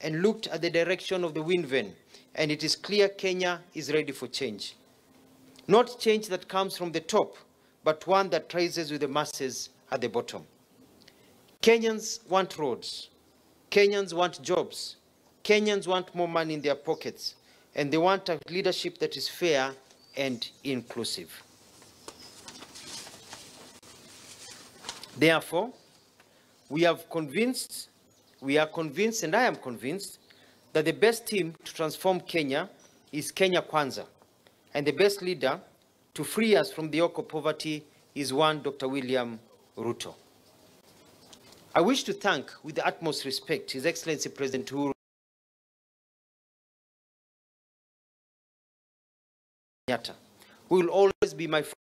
and looked at the direction of the wind vane, and it is clear Kenya is ready for change. Not change that comes from the top, but one that rises with the masses at the bottom. Kenyans want roads. Kenyans want jobs. Kenyans want more money in their pockets, and they want a leadership that is fair and inclusive. Therefore, we are convinced, and I am convinced, that the best team to transform Kenya is Kenya Kwanza, and the best leader to free us from the yoke of poverty is one Dr. William Ruto. I wish to thank, with the utmost respect, His Excellency President Uhuru Kenyatta, who will always be my friend.